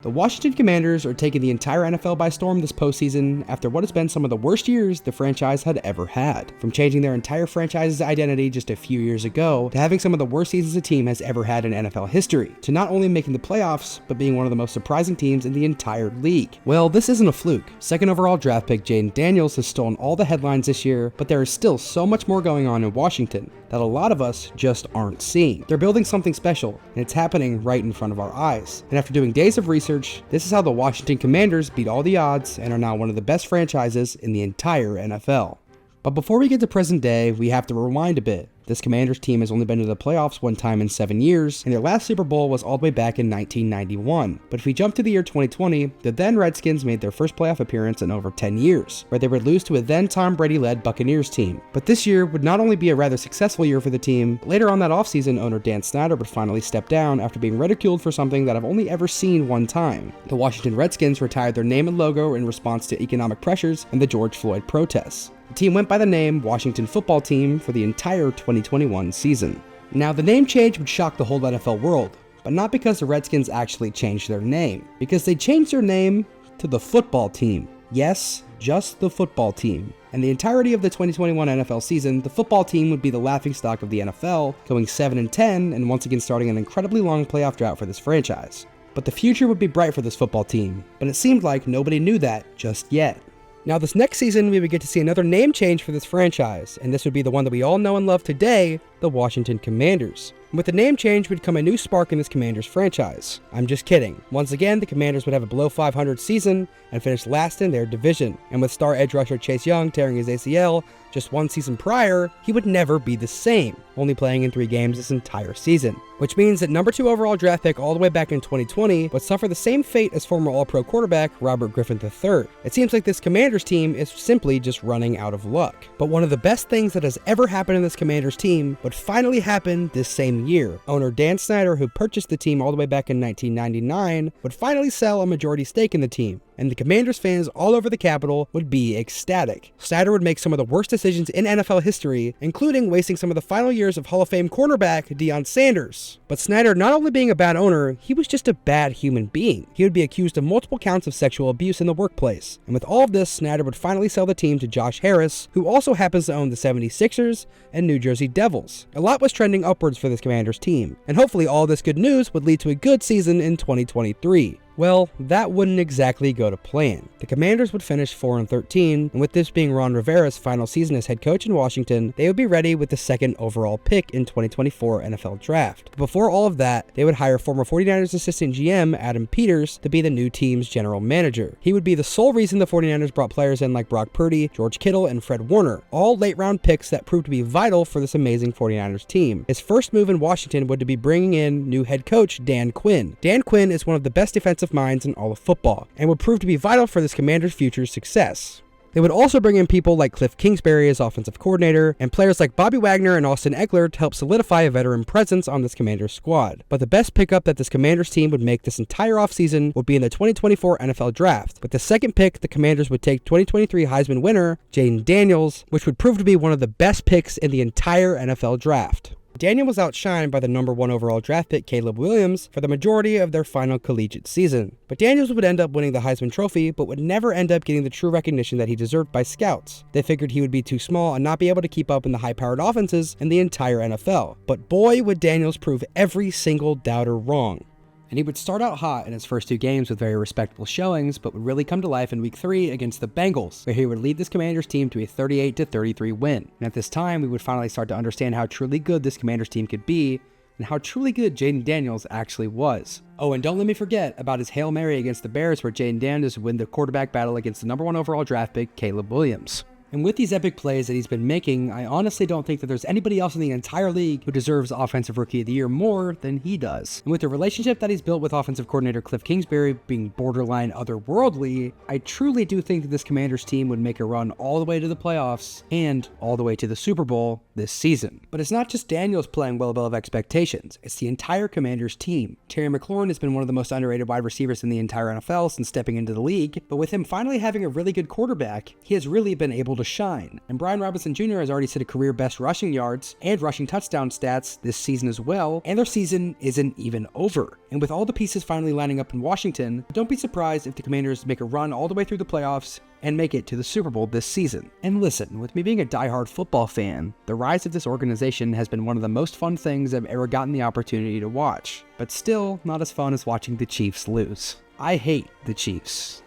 The Washington Commanders are taking the entire NFL by storm this postseason after what has been some of the worst years the franchise had ever had. From changing their entire franchise's identity just a few years ago, to having some of the worst seasons a team has ever had in NFL history, to not only making the playoffs, but being one of the most surprising teams in the entire league. Well, this isn't a fluke. Second overall draft pick Jayden Daniels has stolen all the headlines this year, but there is still so much more going on in Washington that a lot of us just aren't seeing. They're building something special, and it's happening right in front of our eyes. And after doing days of research, this is how the Washington Commanders beat all the odds and are now one of the best franchises in the entire NFL. But before we get to present day, we have to rewind a bit. This Commanders team has only been to the playoffs one time in 7 years, and their last Super Bowl was all the way back in 1991. But if we jump to the year 2020, the then Redskins made their first playoff appearance in over 10 years, where they would lose to a then Tom Brady-led Buccaneers team. But this year would not only be a rather successful year for the team, but later on that offseason, owner Dan Snyder would finally step down after being ridiculed for something that I've only ever seen one time. The Washington Redskins retired their name and logo in response to economic pressures and the George Floyd protests. The team went by the name Washington Football Team for the entire 2021 season. Now, the name change would shock the whole NFL world, but not because the Redskins actually changed their name, because they changed their name to the Football Team. Yes, just the Football Team. And the entirety of the 2021 NFL season, the Football Team would be the laughingstock of the NFL, going 7-10 and once again starting an incredibly long playoff drought for this franchise. But the future would be bright for this football team, but it seemed like nobody knew that just yet. Now, this next season, we would get to see another name change for this franchise, and this would be the one that we all know and love today, the Washington Commanders. And with the name change would come a new spark in this Commanders franchise. I'm just kidding. Once again, the Commanders would have a below 500 season and finish last in their division. And with star edge rusher Chase Young tearing his ACL just one season prior, he would never be the same, only playing in 3 games this entire season. Which means that number 2 overall draft pick all the way back in 2020 would suffer the same fate as former All-Pro quarterback Robert Griffin III. It seems like this Commanders team is simply just running out of luck. But one of the best things that has ever happened in this Commanders team would finally happen this same year. Owner Dan Snyder, who purchased the team all the way back in 1999, would finally sell a majority stake in the team, and the Commanders fans all over the Capitol would be ecstatic. Snyder would make some of the worst decisions in NFL history, including wasting some of the final years of Hall of Fame cornerback Deion Sanders. But Snyder, not only being a bad owner, he was just a bad human being. He would be accused of multiple counts of sexual abuse in the workplace. And with all of this, Snyder would finally sell the team to Josh Harris, who also happens to own the 76ers and New Jersey Devils. A lot was trending upwards for this Commanders team, and hopefully all this good news would lead to a good season in 2023. Well, that wouldn't exactly go to plan. The Commanders would finish 4-13, and with this being Ron Rivera's final season as head coach in Washington, they would be ready with the second overall pick in 2024 NFL Draft. But before all of that, they would hire former 49ers assistant GM Adam Peters to be the new team's general manager. He would be the sole reason the 49ers brought players in like Brock Purdy, George Kittle, and Fred Warner, all late-round picks that proved to be vital for this amazing 49ers team. His first move in Washington would be bringing in new head coach Dan Quinn. Dan Quinn is one of the best defensive minds in all of football, and would prove to be vital for this Commanders' future success. They would also bring in people like Cliff Kingsbury as offensive coordinator, and players like Bobby Wagner and Austin Eckler to help solidify a veteran presence on this Commanders squad. But the best pickup that this Commanders team would make this entire offseason would be in the 2024 NFL Draft. With the second pick, the Commanders would take 2023 Heisman winner Jayden Daniels, which would prove to be one of the best picks in the entire NFL Draft. Daniel was outshined by the number 1 overall draft pick Caleb Williams for the majority of their final collegiate season. But Daniels would end up winning the Heisman Trophy, but would never end up getting the true recognition that he deserved by scouts. They figured he would be too small and not be able to keep up in the high-powered offenses in the entire NFL. But boy, would Daniels prove every single doubter wrong. And he would start out hot in his first 2 games with very respectable showings, but would really come to life in week 3 against the Bengals, where he would lead this Commanders team to a 38-33 win. And at this time, we would finally start to understand how truly good this Commanders team could be, and how truly good Jayden Daniels actually was. Oh, and don't let me forget about his Hail Mary against the Bears, where Jayden Daniels would win the quarterback battle against the number 1 overall draft pick Caleb Williams. And with these epic plays that he's been making, I honestly don't think that there's anybody else in the entire league who deserves Offensive Rookie of the Year more than he does. And with the relationship that he's built with offensive coordinator Cliff Kingsbury being borderline otherworldly, I truly do think that this Commanders team would make a run all the way to the playoffs and all the way to the Super Bowl this season. But it's not just Daniels playing well above expectations, it's the entire Commanders team. Terry McLaurin has been one of the most underrated wide receivers in the entire NFL since stepping into the league, but with him finally having a really good quarterback, he has really been able to to shine, and Brian Robinson Jr. has already set a career-best rushing yards and rushing touchdown stats this season as well, and their season isn't even over. And with all the pieces finally lining up in Washington, don't be surprised if the Commanders make a run all the way through the playoffs and make it to the Super Bowl this season. And listen, with me being a diehard football fan, the rise of this organization has been one of the most fun things I've ever gotten the opportunity to watch, but still not as fun as watching the Chiefs lose. I hate the Chiefs.